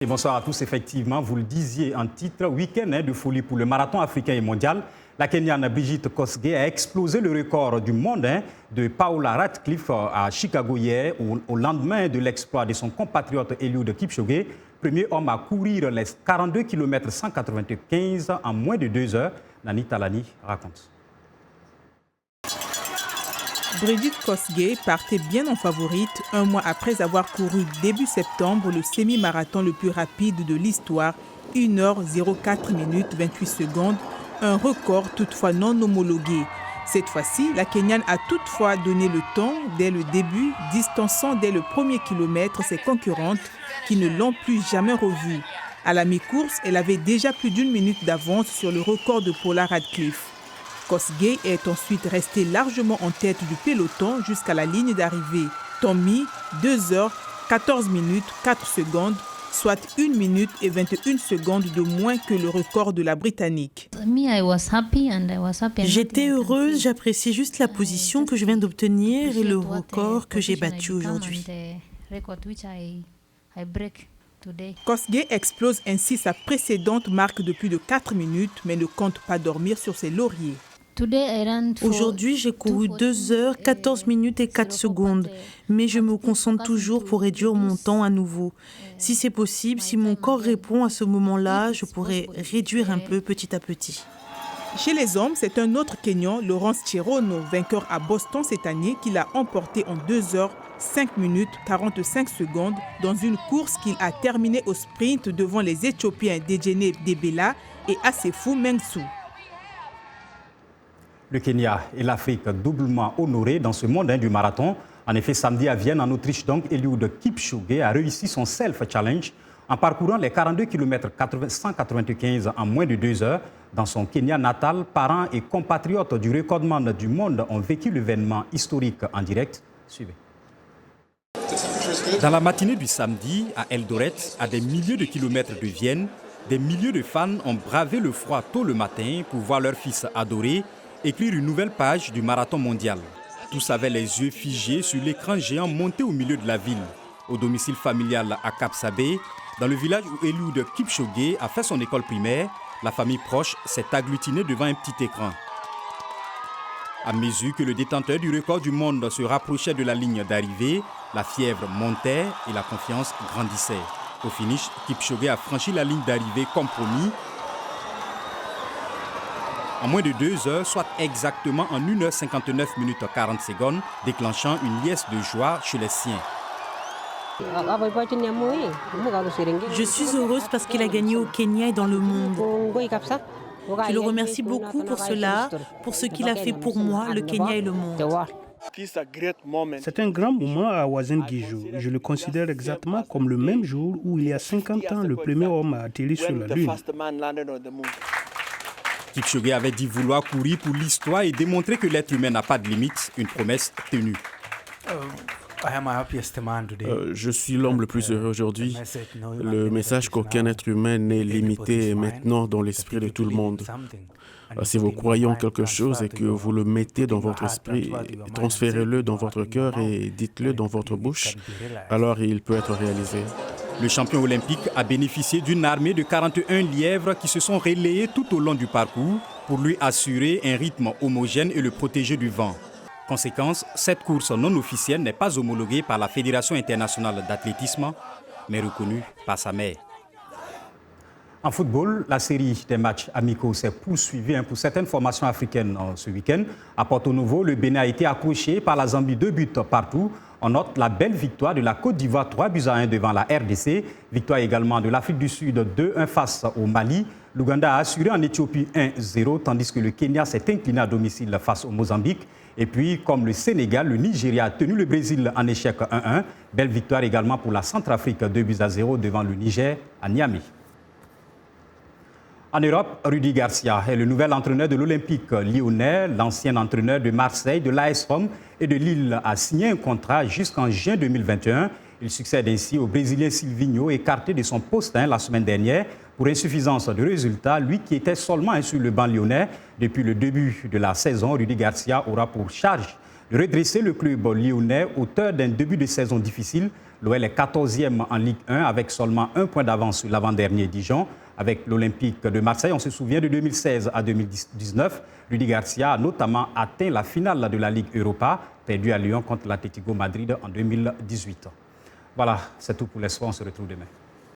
Et bonsoir à tous. Effectivement, vous le disiez en titre, week-end de folie pour le marathon africain et mondial. La Kenyane Brigitte Kosgei a explosé le record du monde de Paula Radcliffe à Chicago hier, au lendemain de l'exploit de son compatriote Eliud Kipchoge, premier homme à courir les 42 km 195 en moins de 2 heures. Nani Talani raconte. Brigitte Kosgei partait bien en favorite un mois après avoir couru début septembre le semi-marathon le plus rapide de l'histoire, 1h04 minutes 28 secondes, un record toutefois non homologué. Cette fois-ci, la Kenyane a toutefois donné le temps dès le début, distançant dès le premier kilomètre ses concurrentes qui ne l'ont plus jamais revue. À la mi-course, elle avait déjà plus d'une minute d'avance sur le record de Paula Radcliffe. Kosgei est ensuite resté largement en tête du peloton jusqu'à la ligne d'arrivée. Temps mis 2h14 minutes 4 secondes, soit 1 minute et 21 secondes de moins que le record de la Britannique. J'étais heureuse, j'appréciais juste la position que je viens d'obtenir et le record que j'ai battu aujourd'hui. Kosgei explose ainsi sa précédente marque de plus de 4 minutes, mais ne compte pas dormir sur ses lauriers. Aujourd'hui, j'ai couru 2h14 minutes et 4 secondes, mais je me concentre toujours pour réduire mon temps à nouveau. Si c'est possible, si mon corps répond à ce moment-là, je pourrais réduire un peu petit à petit. Chez les hommes, c'est un autre Kenyan, Laurence Chirono, vainqueur à Boston cette année, qui l'a emporté en 2h5 minutes 45 secondes dans une course qu'il a terminée au sprint devant les Éthiopiens Dejene Debela et Assefu Mensou. Le Kenya et l'Afrique doublement honorés dans ce monde du marathon. En effet, samedi à Vienne, en Autriche, donc, Eliud Kipchoge a réussi son self-challenge en parcourant les 42 km 195 en moins de 2 heures. Dans son Kenya natal, parents et compatriotes du recordman du monde ont vécu l'événement historique en direct. Suivez. Dans la matinée du samedi, à Eldoret, à des milliers de kilomètres de Vienne, des milliers de fans ont bravé le froid tôt le matin pour voir leur fils adoré écrire une nouvelle page du marathon mondial. Tous avaient les yeux figés sur l'écran géant monté au milieu de la ville. Au domicile familial à Kapsabé, dans le village où Eliud Kipchoge a fait son école primaire, la famille proche s'est agglutinée devant un petit écran. À mesure que le détenteur du record du monde se rapprochait de la ligne d'arrivée, la fièvre montait et la confiance grandissait. Au finish, Kipchoge a franchi la ligne d'arrivée comme promis, en moins de 2 heures, soit exactement en 1h59 minutes 40 secondes, déclenchant une liesse de joie chez les siens. Je suis heureuse parce qu'il a gagné au Kenya et dans le monde. Je le remercie beaucoup pour cela, pour ce qu'il a fait pour moi, le Kenya et le monde. C'est un grand moment à Ouagadougou. Je le considère exactement comme le même jour où, il y a 50 ans, le premier homme a atterri sur la Lune. Kipchoge avait dit vouloir courir pour l'histoire et démontrer que l'être humain n'a pas de limite, une promesse tenue. Je suis l'homme le plus heureux aujourd'hui. Le message qu'aucun être humain n'est limité est maintenant dans l'esprit de tout le monde. Si vous croyez en quelque chose et que vous le mettez dans votre esprit, transférez-le dans votre cœur et dites-le dans votre bouche, alors il peut être réalisé. Le champion olympique a bénéficié d'une armée de 41 lièvres qui se sont relayés tout au long du parcours pour lui assurer un rythme homogène et le protéger du vent. Conséquence, cette course non officielle n'est pas homologuée par la Fédération internationale d'athlétisme, mais reconnue par sa mère. En football, la série des matchs amicaux s'est poursuivie pour certaines formations africaines ce week-end. À Porto Novo, le Bénin a été accroché par la Zambie 2 buts partout. On note la belle victoire de la Côte d'Ivoire 3-1 devant la RDC. Victoire également de l'Afrique du Sud 2-1 face au Mali. L'Ouganda a assuré en Éthiopie 1-0, tandis que le Kenya s'est incliné à domicile face au Mozambique. Et puis, comme le Sénégal, le Nigeria a tenu le Brésil en échec 1-1. Belle victoire également pour la Centrafrique 2-0 devant le Niger à Niamey. En Europe, Rudy Garcia est le nouvel entraîneur de l'Olympique lyonnais. L'ancien entraîneur de Marseille, de l'AS Rome et de Lille a signé un contrat jusqu'en juin 2021. Il succède ainsi au Brésilien Silvinho, écarté de son poste la semaine dernière pour insuffisance de résultats. Lui qui était seulement sur le banc lyonnais depuis le début de la saison, Rudy Garcia aura pour charge de redresser le club lyonnais, auteur d'un début de saison difficile. L'OL est 14e en Ligue 1 avec seulement 1 point d'avance sur l'avant-dernier Dijon. Avec l'Olympique de Marseille, on se souvient de 2016 à 2019. Rudy Garcia a notamment atteint la finale de la Ligue Europa, perdue à Lyon contre l'Atlético Madrid en 2018. Voilà, c'est tout pour les soirs. On se retrouve demain.